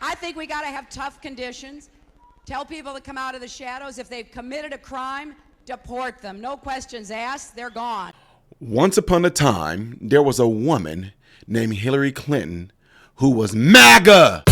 I think we got to have tough conditions. Tell people to come out of the shadows. If they've committed a crime, deport them. No questions asked. They're gone. Once upon a time, there was a woman named Hillary Clinton who was MAGA.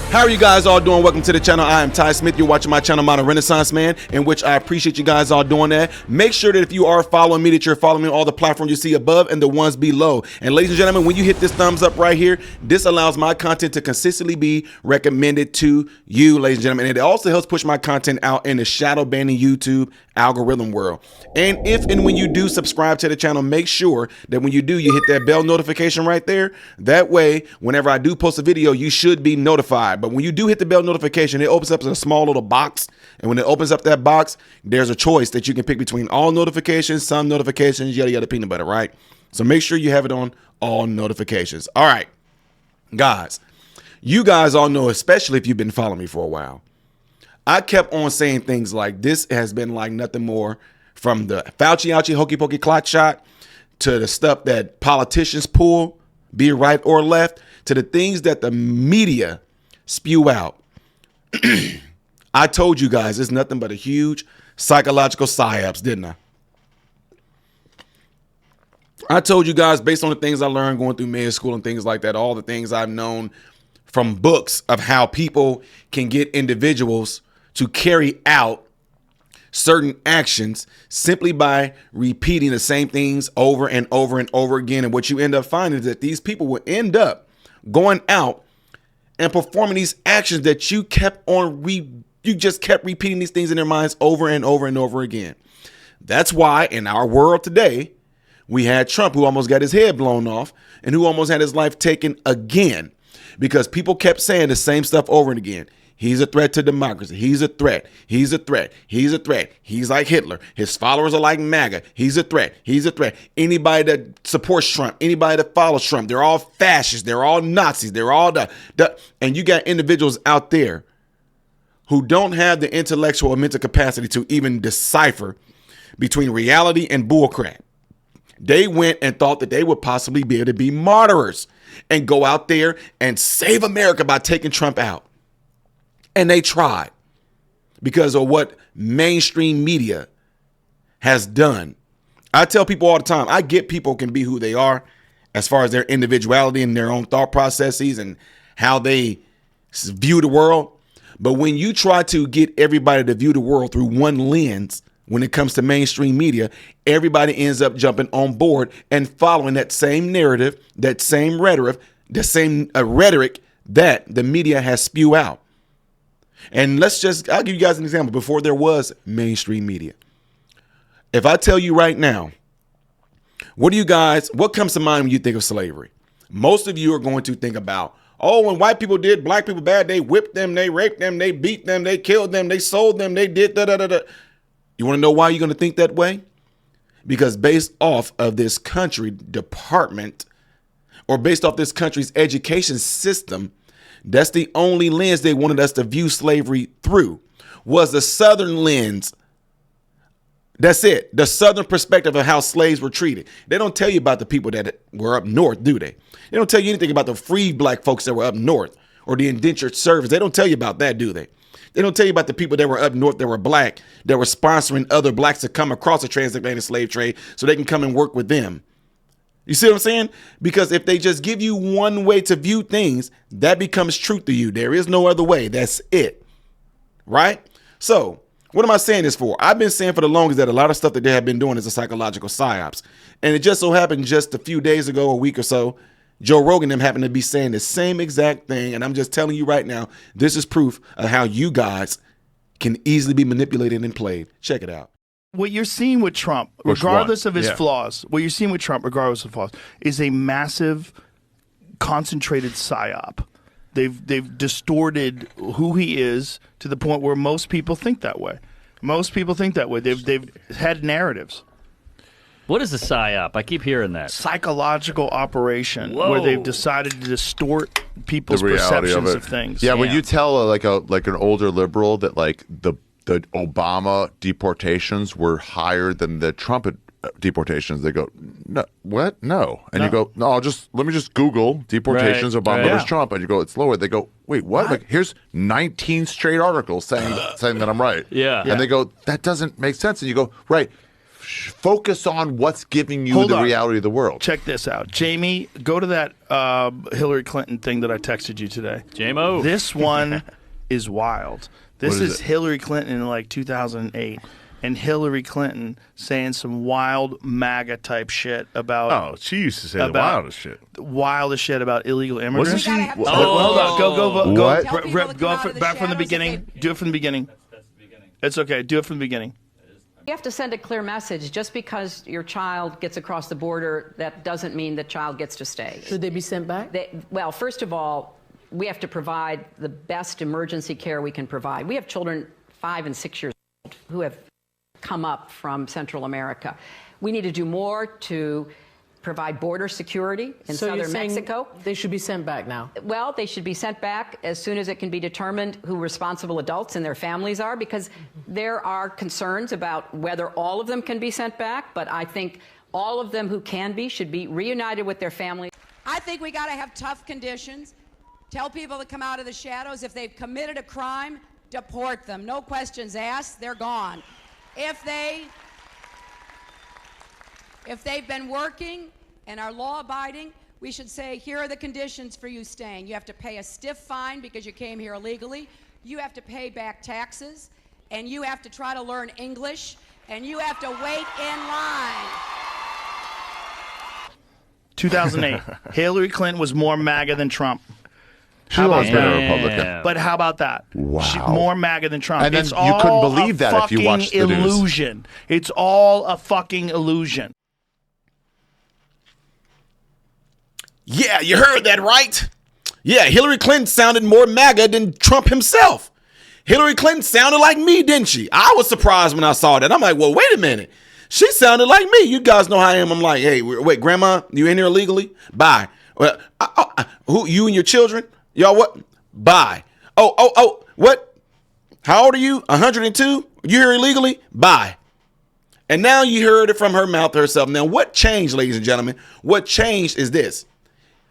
How are you guys all doing? Welcome to the channel. I am Ty Smith. You're watching my channel, Modern Renaissance Man, in which I appreciate you guys all doing that. Make sure that if you are following me, that you're following me on all the platforms you see above and the ones below. And ladies and gentlemen, when you hit this thumbs up right here, this allows my content to consistently be recommended to you, ladies and gentlemen. And it also helps push my content out in the shadow banning YouTube algorithm world. And if and when you do subscribe to the channel, make sure that when you do, you hit that bell notification right there. That way, whenever I do post a video, you should be notified. But when you do hit the bell notification, it opens up a small little box. And when it opens up that box, there's a choice that you can pick between all notifications, some notifications, yada, yada, peanut butter, right? So make sure you have it on all notifications. All right, guys, you guys all know, especially if you've been following me for a while, I kept on saying things like this has been like nothing more from the Fauci ouchie hokey pokey clock shot to the stuff that politicians pull, be it right or left, to the things that the media spew out. I told you guys it's nothing but a huge psychological psyops, didn't I? I told you guys, based on the things I learned going through med school and things like that, all the things I've known from books of how people can get individuals to carry out certain actions simply by repeating the same things over and over and over again. And what you end up finding is that these people will end up going out and performing these actions that you kept on, you just kept repeating these things in their minds over and over and over again. That's why in our world today, we had Trump, who almost got his head blown off and who almost had his life taken again, because people kept saying the same stuff over and again. He's a threat to democracy. He's a threat. He's a threat. He's a threat. He's like Hitler. His followers are like MAGA. He's a threat. He's a threat. Anybody that supports Trump, anybody that follows Trump, they're all fascists. They're all Nazis. They're all and you got individuals out there who don't have the intellectual or mental capacity to even decipher between reality and bullcrap. They went and thought that they would possibly be able to be martyrs and go out there and save America by taking Trump out. And they tried because of what mainstream media has done. I tell people all the time, I get people can be who they are as far as their individuality and their own thought processes and how they view the world. But when you try to get everybody to view the world through one lens, when it comes to mainstream media, everybody ends up jumping on board and following that same narrative, that same rhetoric, the same rhetoric that the media has spewed out. And I'll give you guys an example before there was mainstream media. If I tell you right now, what comes to mind when you think of slavery? Most of you are going to think about, oh, when white people did black people bad, they whipped them, they raped them, they beat them, they killed them, they sold them, they did da-da-da-da. You want to know why you're going to think that way? Because based off of this country department, or based off this country's education system, that's the only lens they wanted us to view slavery through, was the Southern lens. That's it. The Southern perspective of how slaves were treated. They don't tell you about the people that were up north, do they? They don't tell you anything about the free black folks that were up north or the indentured servants. They don't tell you about that, do they? They don't tell you about the people that were up north that were black, that were sponsoring other blacks to come across the transatlantic slave trade so they can come and work with them. You see what I'm saying? Because if they just give you one way to view things, that becomes truth to you. There is no other way. That's it. Right? So what am I saying this for? I've been saying for the longest that a lot of stuff that they have been doing is a psychological psyops. And it just so happened just a few days ago, a week or so, Joe Rogan and them happened to be saying the same exact thing. And I'm just telling you right now, this is proof of how you guys can easily be manipulated and played. Check it out. What you're seeing with Trump, regardless of his flaws, is a massive, concentrated psyop. They've distorted who he is to the point where most people think that way. They've had narratives. What is a psyop? I keep hearing that. Psychological operation where they've decided to distort people's perceptions of things. Yeah, when you tell like an older liberal that like the Obama deportations were higher than the Trump deportations. They go, no, what? No. And you go, no, let me just Google deportations Obama versus Trump. And you go, it's lower. They go, wait, what? Like, here's 19 straight articles saying that I'm right. Yeah. And they go, that doesn't make sense. And you go, right. Focus on what's giving you the reality of the world. Check this out. Jamie, go to that Hillary Clinton thing that I texted you today. JMO. This one is wild. This is Hillary Clinton in like 2008. And Hillary Clinton saying some wild MAGA type shit about. Oh, she used to say the wildest shit. Wildest shit about illegal immigrants. Wasn't she? Hold on. Go. What? Go back from the beginning. Do it from the beginning. That's the beginning. It's okay. Do it from the beginning. You have to send a clear message. Just because your child gets across the border, that doesn't mean the child gets to stay. Should they be sent back? Well, first of all, we have to provide the best emergency care we can provide. We have children 5 and 6 years old who have come up from Central America. We need to do more to provide border security in southern Mexico. They should be sent back now. Well, they should be sent back as soon as it can be determined who responsible adults and their families are, because there are concerns about whether all of them can be sent back, but I think all of them who can be should be reunited with their families. I think we got to have tough conditions. Tell people to come out of the shadows. If they've committed a crime, deport them. No questions asked. They're gone. If they've been working and are law-abiding, we should say, here are the conditions for you staying. You have to pay a stiff fine because you came here illegally. You have to pay back taxes, and you have to try to learn English, and you have to wait in line. 2008. Hillary Clinton was more MAGA than Trump. She's always been a Republican. But how about that? Wow. More MAGA than Trump. And then it's you all couldn't believe that if you watched the news. illusion. It's all a fucking illusion. Yeah, you heard that right. Yeah, Hillary Clinton sounded more MAGA than Trump himself. Hillary Clinton sounded like me, didn't she? I was surprised when I saw that. I'm like, well, wait a minute. She sounded like me. You guys know how I am. I'm like, hey, wait, Grandma, you in here illegally? Bye. Well, who? You and your children? Y'all what? Bye. Oh, what? How old are you? 102? You here illegally? Bye. And now you heard it from her mouth herself. Now, what changed, ladies and gentlemen? What changed is this.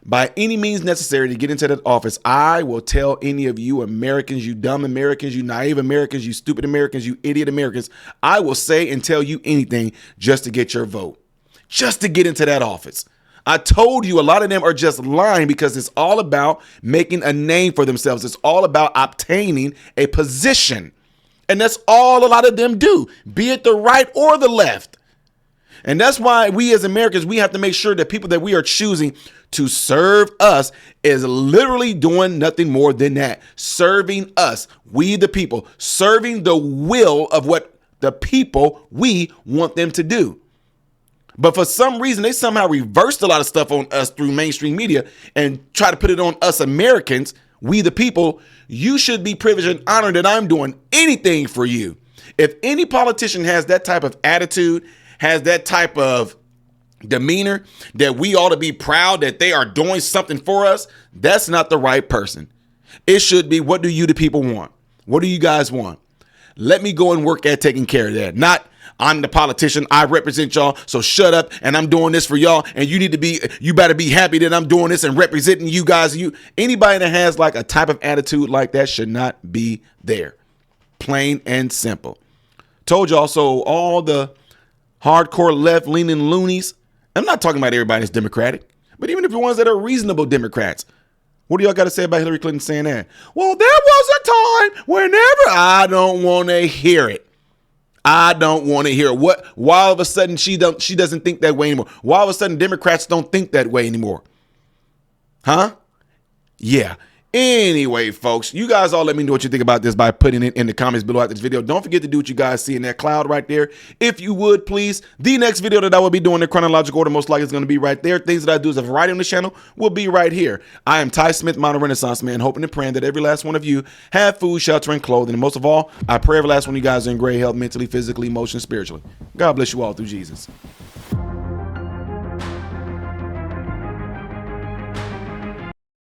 By any means necessary to get into that office, I will tell any of you Americans, you dumb Americans, you naive Americans, you stupid Americans, you idiot Americans, I will say and tell you anything just to get your vote, just to get into that office. I told you a lot of them are just lying because it's all about making a name for themselves. It's all about obtaining a position. And that's all a lot of them do, be it the right or the left. And that's why we as Americans, we have to make sure that people that we are choosing to serve us is literally doing nothing more than that. Serving us, we the people, serving the will of what the people we want them to do. But for some reason, they somehow reversed a lot of stuff on us through mainstream media and try to put it on us Americans, we the people. You should be privileged and honored that I'm doing anything for you. If any politician has that type of attitude, has that type of demeanor that we ought to be proud that they are doing something for us, that's not the right person. It should be, what do you the people want? What do you guys want? Let me go and work at taking care of that. Not, I'm the politician, I represent y'all, so shut up and I'm doing this for y'all and you better be happy that I'm doing this and representing you guys. Anybody that has like a type of attitude like that should not be there. Plain and simple. Told y'all, so all the hardcore left-leaning loonies, I'm not talking about everybody that's Democratic, but even if the ones that are reasonable Democrats, what do y'all got to say about Hillary Clinton saying that? Well, there was a time whenever I don't want to hear it. I don't want to hear it. Why all of a sudden she doesn't think that way anymore? Why all of a sudden Democrats don't think that way anymore? Huh? Yeah. Anyway, folks, you guys all let me know what you think about this by putting it in the comments below at this video. Don't forget to do what you guys see in that cloud right there. If you would, please. The next video that I will be doing in chronological order most likely is going to be right there. Things that I do as a variety on the channel will be right here. I am Ty Smith, Modern Renaissance Man, hoping and praying that every last one of you have food, shelter, and clothing. And most of all, I pray every last one of you guys are in great health, mentally, physically, emotionally, spiritually. God bless you all through Jesus.